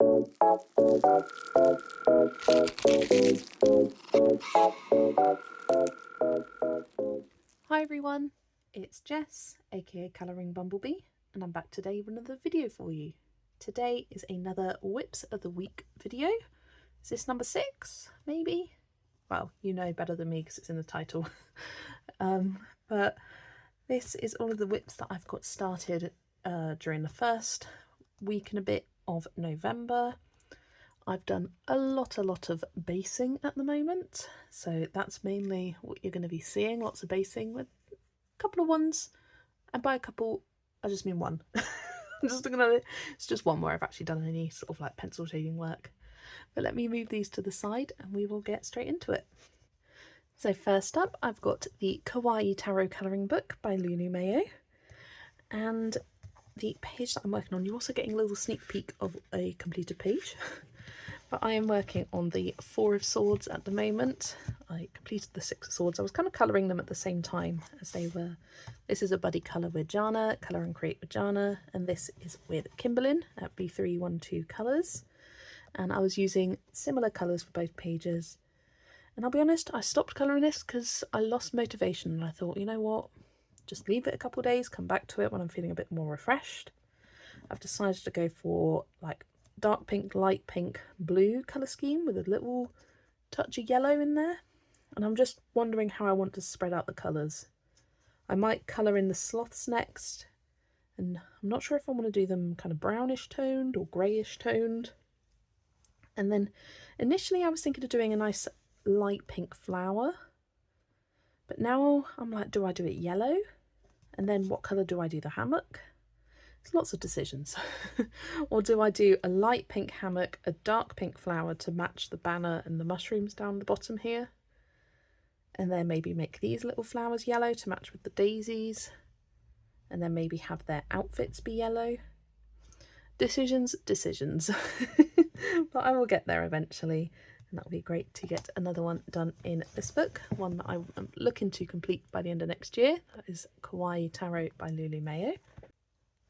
Hi everyone, it's Jess, aka Colouring Bumblebee, and I'm back today with another video for you. Today is another Whips of the Week video. Is this number 6, maybe? Well, you know better than me because it's in the title. But this is all of the whips that I've got started during the first week and a bit of November. I've done a lot of basing at the moment, so that's mainly what you're going to be seeing, lots of basing with a couple of ones, and by a couple I just mean one. It's just one where I've actually done any sort of like pencil shading work. But let me move these to the side and we will get straight into it. So first up I've got the Kawaii Tarot colouring book by Lulu Mayo, and the page that I'm working on, you're also getting a little sneak peek of a completed page. But I am working on the 4 of Swords at the moment. I completed the 6 of Swords. I was kind of colouring them at the same time as they were. This is a buddy colour with Jana, Colour and Create with Jana, and this is with Kimberlyn at B312 Colours. And I was using similar colours for both pages. And I'll be honest, I stopped colouring this because I lost motivation, and I thought, you know what, just leave it a couple of days, come back to it when I'm feeling a bit more refreshed. I've decided to go for like dark pink, light pink, blue colour scheme with a little touch of yellow in there, and I'm just wondering how I want to spread out the colours. I might colour in the sloths next, and I'm not sure if I want to do them kind of brownish toned or greyish toned. And then initially I was thinking of doing a nice light pink flower, but now I'm like, do I do it yellow? And then what colour do I do the hammock? It's lots of decisions. Or do I do a light pink hammock, a dark pink flower to match the banner and the mushrooms down the bottom here? And then maybe make these little flowers yellow to match with the daisies. And then maybe have their outfits be yellow. Decisions. But I will get there eventually. And that'll be great to get another one done in this book. One that I'm looking to complete by the end of next year. That is Kawaii Tarot by Lulu Mayo.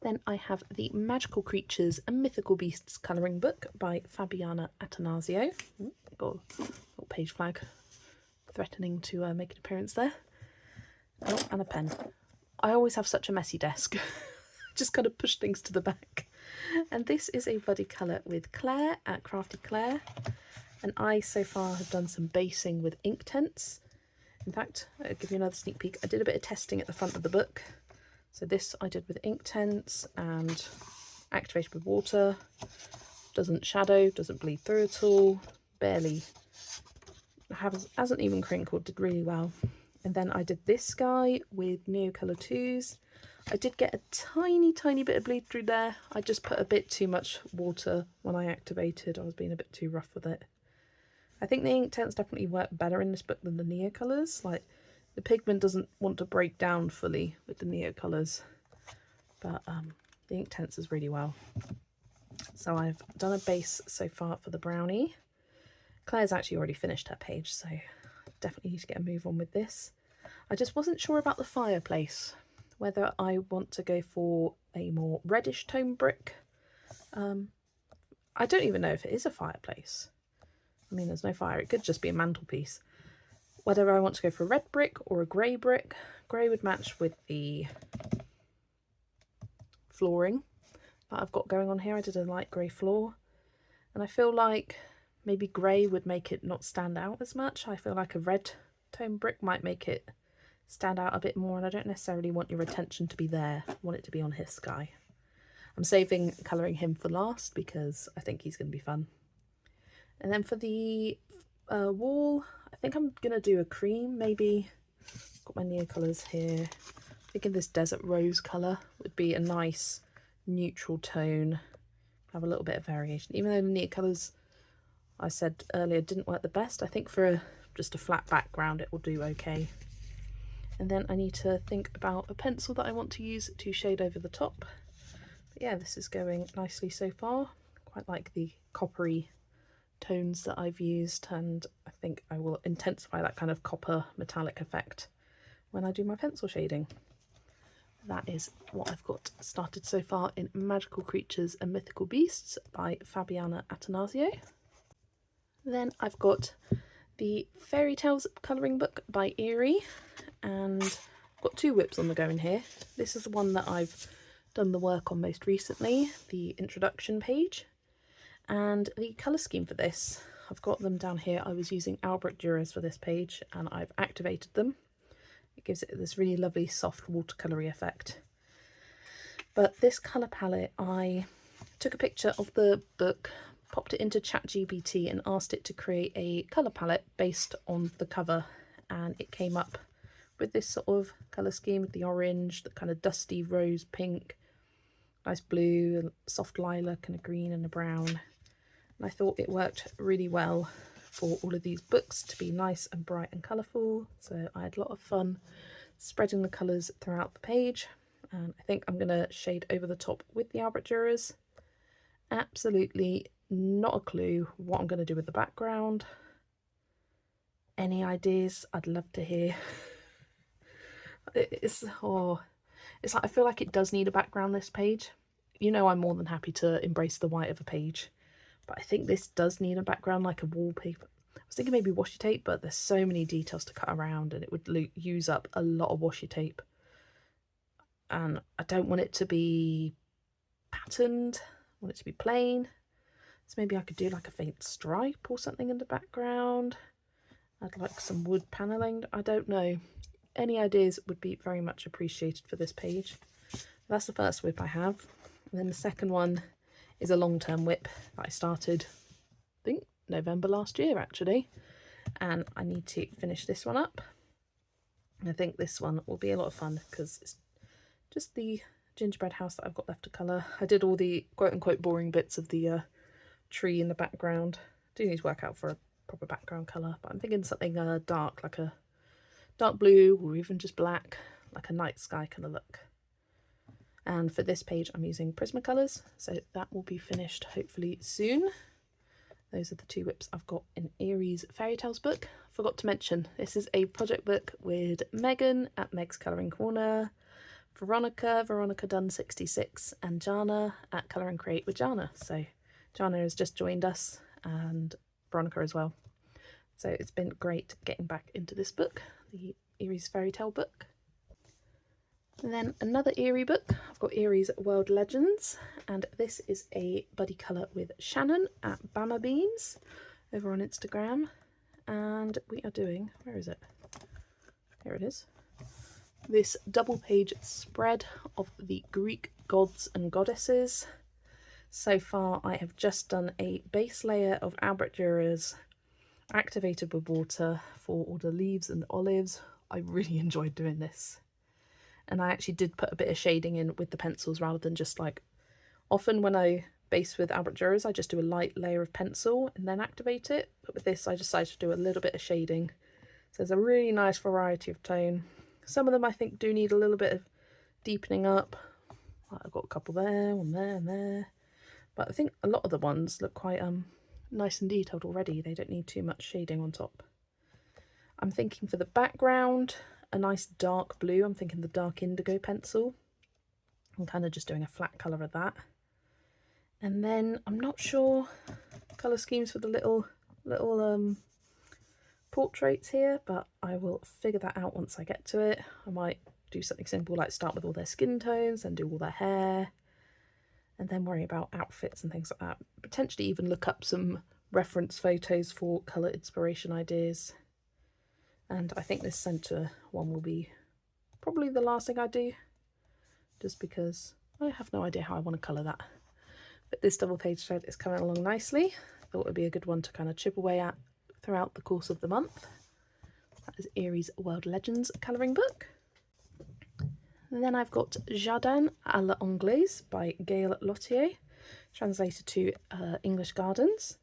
Then I have the Magical Creatures and Mythical Beasts colouring book by Fabiana Attanasio. Got a little page flag threatening to make an appearance there. Oh, and a pen. I always have such a messy desk. Just kind of push things to the back. And this is a buddy colour with Claire at Crafty Claire. And I so far have done some basing with Inktense. In fact, I'll give you another sneak peek. I did a bit of testing at the front of the book. So this I did with Inktense and activated with water. Doesn't shadow, doesn't bleed through at all, barely, hasn't even crinkled, did really well. And then I did this guy with Neocolor 2s. I did get a tiny bit of bleed through there. I just put a bit too much water when I activated. I was being a bit too rough with it. I think the Inktense definitely worked better in this book than the Neocolors. Like, the pigment doesn't want to break down fully with the Neocolors, but the Inktense is really well. So I've done a base so far for the brownie. Claire's actually already finished her page, so definitely need to get a move on with this. I just wasn't sure about the fireplace, whether I want to go for a more reddish tone brick. I don't even know if it is a fireplace. I mean, there's no fire, it could just be a mantelpiece. Whether I want to go for a red brick or a grey brick. Grey would match with the flooring that I've got going on here. I did a light grey floor, and I feel like maybe grey would make it not stand out as much. I feel like a red tone brick might make it stand out a bit more, and I don't necessarily want your attention to be there. I want it to be on his sky. I'm saving colouring him for last because I think he's going to be fun. And then for the wall, I think I'm going to do a cream, maybe. Got my Neocolors here. I think this Desert Rose colour would be a nice neutral tone. Have a little bit of variation. Even though the Neocolors, I said earlier, didn't work the best, I think for just a flat background it will do okay. And then I need to think about a pencil that I want to use to shade over the top. But yeah, this is going nicely so far. Quite like the coppery tones that I've used, and I think I will intensify that kind of copper metallic effect when I do my pencil shading. that is what I've got started so far in Magical Creatures and Mythical Beasts by Fabiana Attanasio. Then I've got the Fairy Tales colouring book by Eerie, and I've got 2 whips on the go in here. This is the one that I've done the work on most recently, the introduction page, and the colour scheme for this, I've got them down here. I was using Albrecht Dürer's for this page and I've activated them. It gives it this really lovely soft watercolory effect. But this colour palette, I took a picture of the book, popped it into ChatGPT and asked it to create a colour palette based on the cover, and it came up with this sort of colour scheme with the orange, the kind of dusty rose pink, nice blue, soft lilac and a green and a brown. And I thought it worked really well for all of these books to be nice and bright and colourful, so I had a lot of fun spreading the colours throughout the page. And I think I'm going to shade over the top with the Albrecht Dürer's. Absolutely not a clue what I'm going to do with the background. Any ideas? I'd love to hear. It's like I feel like it does need a background, this page. You know, I'm more than happy to embrace the white of a page, but I think this does need a background, like a wallpaper. I was thinking maybe washi tape, but there's so many details to cut around and it would use up a lot of washi tape. And I don't want it to be patterned, I want it to be plain. So maybe I could do like a faint stripe or something in the background. I'd like some wood panelling, I don't know. Any ideas would be very much appreciated for this page. That's the first whip I have. And then the second one is a long-term whip that I started, I think, November last year actually. And I need to finish this one up. And I think this one will be a lot of fun because it's just the gingerbread house that I've got left to colour. I did all the quote-unquote boring bits of the tree in the background. I do need to work out for a proper background colour, but I'm thinking something dark, like a dark blue or even just black, like a night sky kind of look. And for this page I'm using Prismacolors, so that will be finished hopefully soon. Those are the 2 whips I've got in Eerie's Fairy Tales book. Forgot to mention, this is a project book with Megan at Meg's Colouring Corner, Veronica Dunn 66, and Jana at Colour and Create with Jana. So Jana has just joined us, and Veronica as well. So it's been great getting back into this book, the Eerie's Fairy Tale book. And then another Eerie book, I've got Eerie's World Legends, and this is a buddy colour with Shannon at Bama Beans over on Instagram. And we are doing, where is it? Here it is. This double page spread of the Greek gods and goddesses. So far I have just done a base layer of Albrecht Dürer's activated with water for all the leaves and the olives. I really enjoyed doing this. And I actually did put a bit of shading in with the pencils rather than just like, often when I base with Albrecht Dürer's I just do a light layer of pencil and then activate it. But with this I decided to do a little bit of shading. So there's a really nice variety of tone. Some of them I think do need a little bit of deepening up. I've got a couple there, one there and there. But I think a lot of the ones look quite nice and detailed already. They don't need too much shading on top. I'm thinking for the background, a nice dark blue. I'm thinking the dark indigo pencil. I'm kind of just doing a flat colour of that. And then I'm not sure colour schemes for the little portraits here, but I will figure that out once I get to it. I might do something simple like start with all their skin tones and do all their hair, and then worry about outfits and things like that. Potentially even look up some reference photos for colour inspiration ideas. And I think this centre one will be probably the last thing I do, just because I have no idea how I want to colour that. But this double page thread is coming along nicely. I thought it would be a good one to kind of chip away at throughout the course of the month. That is Eerie's World Legends colouring book. And then I've got Jardin à l'Anglaise by Gail Lottier, translated to English Gardens.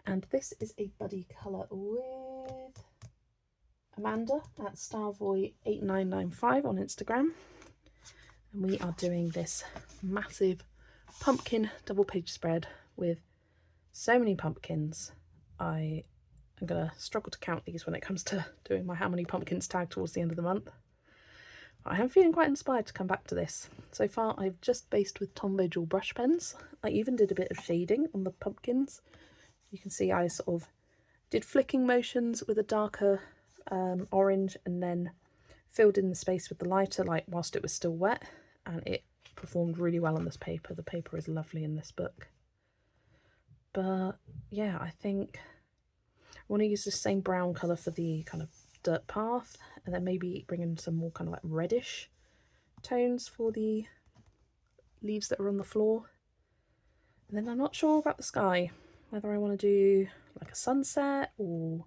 And this is a buddy colour with Amanda at Starvoy8995 on Instagram. And we are doing this massive pumpkin double page spread with so many pumpkins. I'm going to struggle to count these when it comes to doing my how many pumpkins tag towards the end of the month. I am feeling quite inspired to come back to this. So far I've just based with Tombow Dual brush pens. I even did a bit of shading on the pumpkins. You can see I sort of did flicking motions with a darker orange and then filled in the space with the lighter, like whilst it was still wet, and it performed really well on this paper. The paper is lovely in this book. But yeah, I think I want to use the same brown colour for the kind of dirt path, and then maybe bring in some more kind of like reddish tones for the leaves that are on the floor. And then I'm not sure about the sky, whether I want to do like a sunset or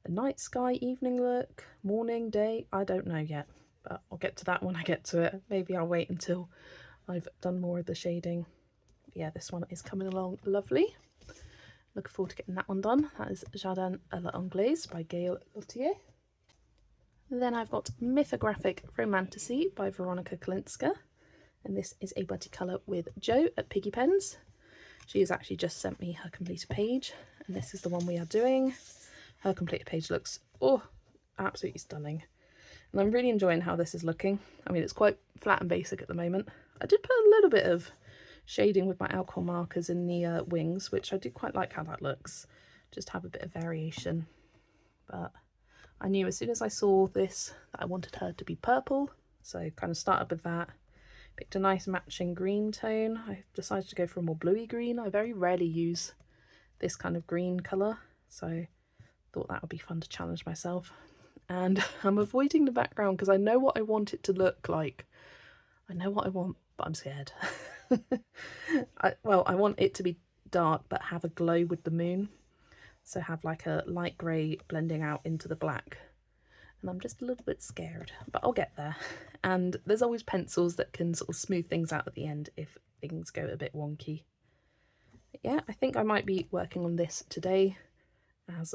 a night sky, evening look, morning, day, I don't know yet, but I'll get to that when I get to it. Maybe I'll wait until I've done more of the shading. But yeah, this one is coming along lovely. Looking forward to getting that one done. That is Jardin à l'Anglaise by Gail Lautier. Then I've got Mythographic Romantasy by Veronika Kalinska, and this is a buddy colour with Jo at Piggy Pens. She has actually just sent me her completed page, and this is the one we are doing. Her completed page looks, oh, absolutely stunning. And I'm really enjoying how this is looking. I mean, it's quite flat and basic at the moment. I did put a little bit of shading with my alcohol markers in the wings, which I do quite like how that looks. Just have a bit of variation. But I knew as soon as I saw this that I wanted her to be purple, so kind of started with that. Picked a nice matching green tone. I decided to go for a more bluey green. I very rarely use this kind of green colour, so thought that would be fun to challenge myself. And I'm avoiding the background because I know what I want it to look like. I know what I want, but I'm scared. I want it to be dark but have a glow with the moon. So have like a light grey blending out into the black. And I'm just a little bit scared, but I'll get there. And there's always pencils that can sort of smooth things out at the end if things go a bit wonky. But yeah, I think I might be working on this today, as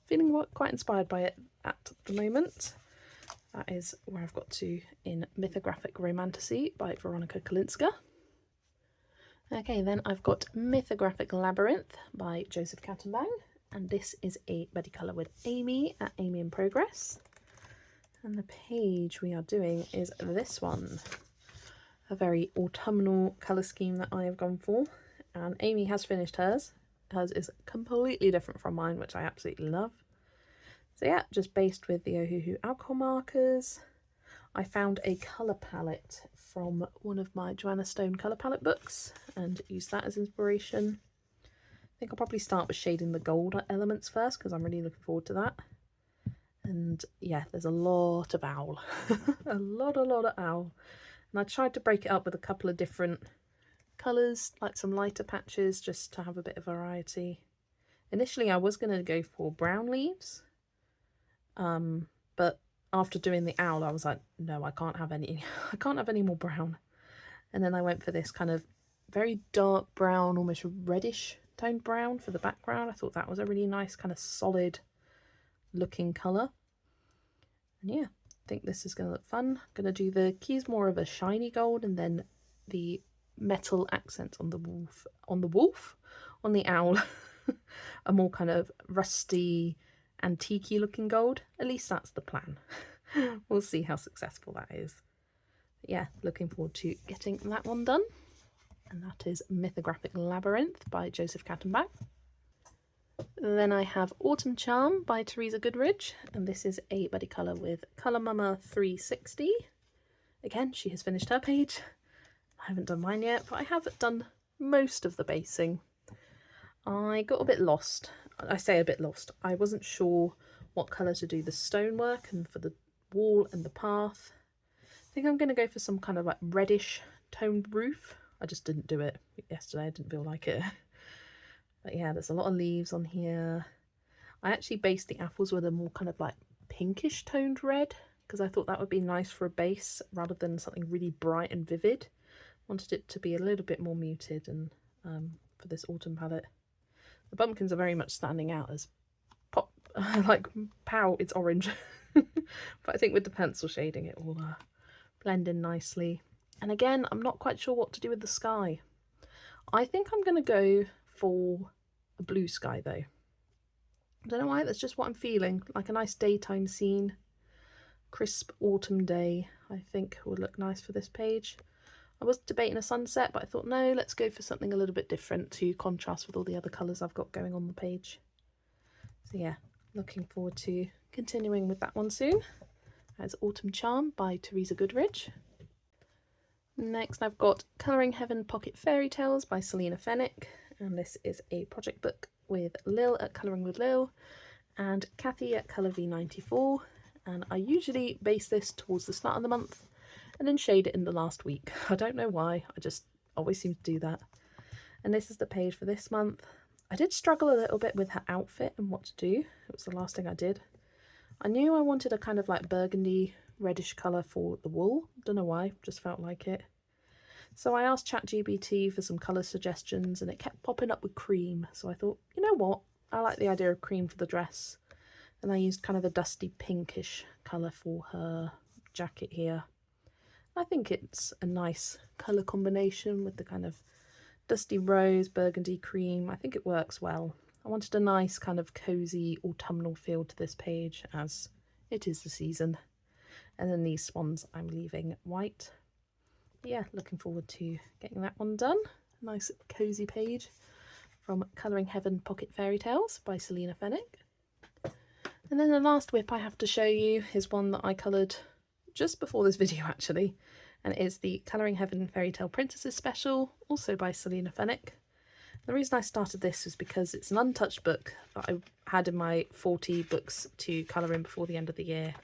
feeling quite inspired by it at the moment. That is where I've got to in Mythographic Romantasy by Veronika Kalinska. Okay, then I've got Mythographic Labyrinth by Joseph Kattenbang, and this is a buddy colour with Amy at Amy in Progress. And the page we are doing is this one, a very autumnal colour scheme that I have gone for, and Amy has finished hers. Hers is completely different from mine, which I absolutely love. So yeah, just based with the Ohuhu alcohol markers. I found a colour palette from one of my Joanna Stone colour palette books and used that as inspiration. I think I'll probably start with shading the gold elements first because I'm really looking forward to that. And yeah, there's a lot of owl. a lot of owl. And I tried to break it up with a couple of different colours, like some lighter patches, just to have a bit of variety. Initially I was going to go for brown leaves, but after doing the owl I was like, no, I can't have any more brown. And then I went for this kind of very dark brown, almost reddish toned brown for the background. I thought that was a really nice kind of solid looking colour. And yeah, I think this is going to look fun. I'm going to do the keys more of a shiny gold, and then the metal accents on the owl a more kind of rusty, antique-y looking gold. At least that's the plan. We'll see how successful that is. But yeah, looking forward to getting that one done. And that is Mythographic Labyrinth by Joseph Kattenbach. Then I have Autumn Charm by Teresa Goodridge, and this is a buddy colour with Colour Mama 360. Again, she has finished her page. I haven't done mine yet, but I have done most of the basing. I got a bit lost. I say a bit lost. I wasn't sure what colour to do the stonework and for the wall and the path. I think I'm going to go for some kind of like reddish toned roof. I just didn't do it yesterday. I didn't feel like it. But yeah, there's a lot of leaves on here. I actually based the apples with a more kind of like pinkish toned red because I thought that would be nice for a base rather than something really bright and vivid. Wanted it to be a little bit more muted, and for this autumn palette. The pumpkins are very much standing out as pop, like pow, it's orange. But I think with the pencil shading it will blend in nicely. And again, I'm not quite sure what to do with the sky. I think I'm going to go for a blue sky though. I don't know why, that's just what I'm feeling, like a nice daytime scene. crisp autumn day I think would look nice for this page. I was debating a sunset, but I thought no, let's go for something a little bit different to contrast with all the other colours I've got going on the page. So yeah, looking forward to continuing with that one soon. That's Autumn Charm by Teresa Goodridge. Next I've got Colouring Heaven Pocket Fairy Tales by Selena Fennick, and this is a project book with Lil at Colouring with Lil and Kathy at Colour V94, and I usually base this towards the start of the month and then shade it in the last week. I don't know why, I just always seem to do that. And this is the page for this month. I did struggle a little bit with her outfit and what to do. It was the last thing I did. I knew I wanted a kind of like burgundy reddish colour for the wool. Don't know why, just felt like it. So I asked ChatGPT for some colour suggestions and it kept popping up with cream. So I thought, you know what, I like the idea of cream for the dress. And I used kind of a dusty pinkish colour for her jacket here. I think it's a nice colour combination with the kind of dusty rose, burgundy cream. I think it works well. I wanted a nice kind of cosy autumnal feel to this page as it is the season. And then these swans I'm leaving white. Yeah, looking forward to getting that one done. Nice cosy page from Colouring Heaven Pocket Fairy Tales by Selena Fennick. And then the last whip I have to show you is one that I coloured just before this video actually, and it is the Colouring Heaven Fairy Tale Princesses special, also by Selena Fennick. The reason I started this is because it's an untouched book that I had in my 40 books to colour in before the end of the year.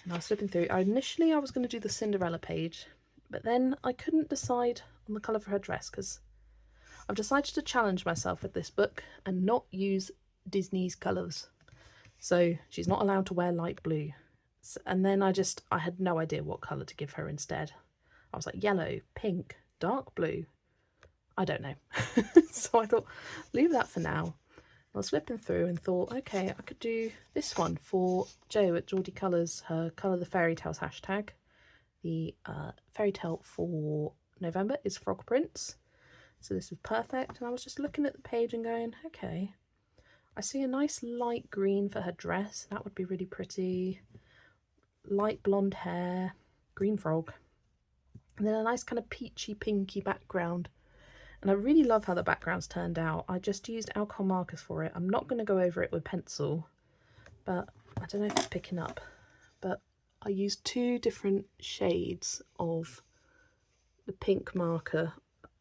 And I was flipping through. Initially I was going to do the Cinderella page, but then I couldn't decide on the colour for her dress because I've decided to challenge myself with this book and not use Disney's colours. So she's not allowed to wear light blue. And then I had no idea what colour to give her instead. I was like yellow, pink, dark blue. I don't know. So I thought, leave that for now. I was flipping through and thought, okay, I could do this one for Jo at Geordie Colours, her Colour the Fairy Tales hashtag. The fairy tale for November is Frog Prince. So this is perfect. And I was just looking at the page and going, okay, I see a nice light green for her dress. That would be really pretty. Light blonde hair, green frog. And then a nice kind of peachy pinky background. And I really love how the background's turned out. I just used alcohol markers for it. I'm not going to go over it with pencil, but I don't know if it's picking up. But I used 2 different shades of the pink marker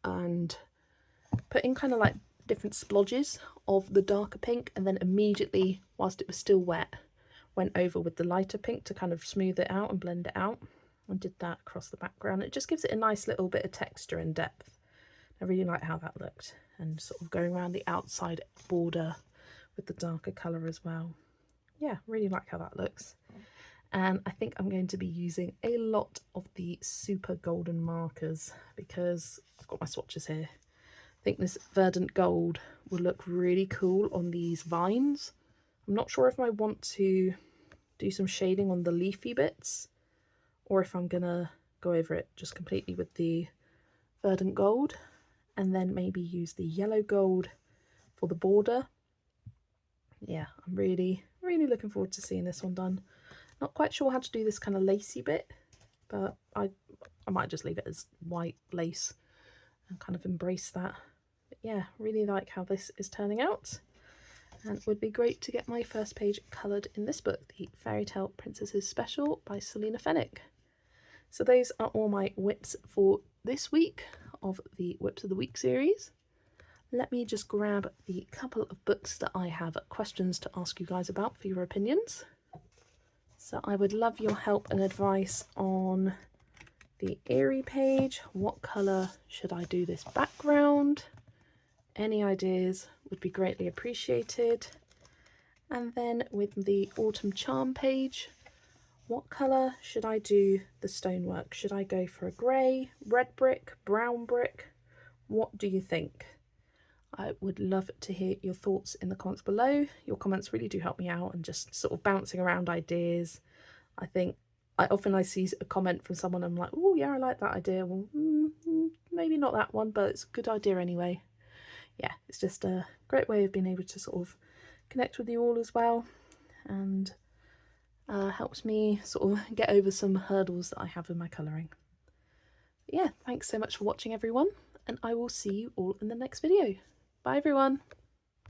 and put in kind of like different splodges of the darker pink, and then immediately, whilst it was still wet, went over with the lighter pink to kind of smooth it out and blend it out, and did that across the background. It just gives it a nice little bit of texture and depth. I really like how that looked, and sort of going around the outside border with the darker colour as well. Yeah, really like how that looks. And I think I'm going to be using a lot of the super golden markers because I've got my swatches here. I think this verdant gold will look really cool on these vines. I'm not sure if I want to do some shading on the leafy bits or if I'm gonna go over it just completely with the verdant gold and then maybe use the yellow gold for the border. Yeah, I'm really looking forward to seeing this one done. Not quite sure how to do this kind of lacy bit, but I might just leave it as white lace and kind of embrace that. But yeah, really like how this is turning out, and it would be great to get my first page coloured in this book, the Fairy Tale Princesses Special by Selena Fennick. So those are all my whips for this week of the Whips of the Week series. Let me just grab the couple of books that I have questions to ask you guys about for your opinions. So I would love your help and advice on the Eerie page. What colour should I do this background? Any ideas would be greatly appreciated. And then with the Autumn Charm page, what colour should I do the stonework? Should I go for a grey, red brick, brown brick? What do you think? I would love to hear your thoughts in the comments below. Your comments really do help me out and just sort of bouncing around ideas. I think I see a comment from someone, I'm like, oh yeah, I like that idea. Well, maybe not that one, but it's a good idea anyway. Yeah, it's just a great way of being able to sort of connect with you all as well. And Helps me sort of get over some hurdles that I have with my colouring. But yeah, thanks so much for watching everyone, and I will see you all in the next video. Bye everyone!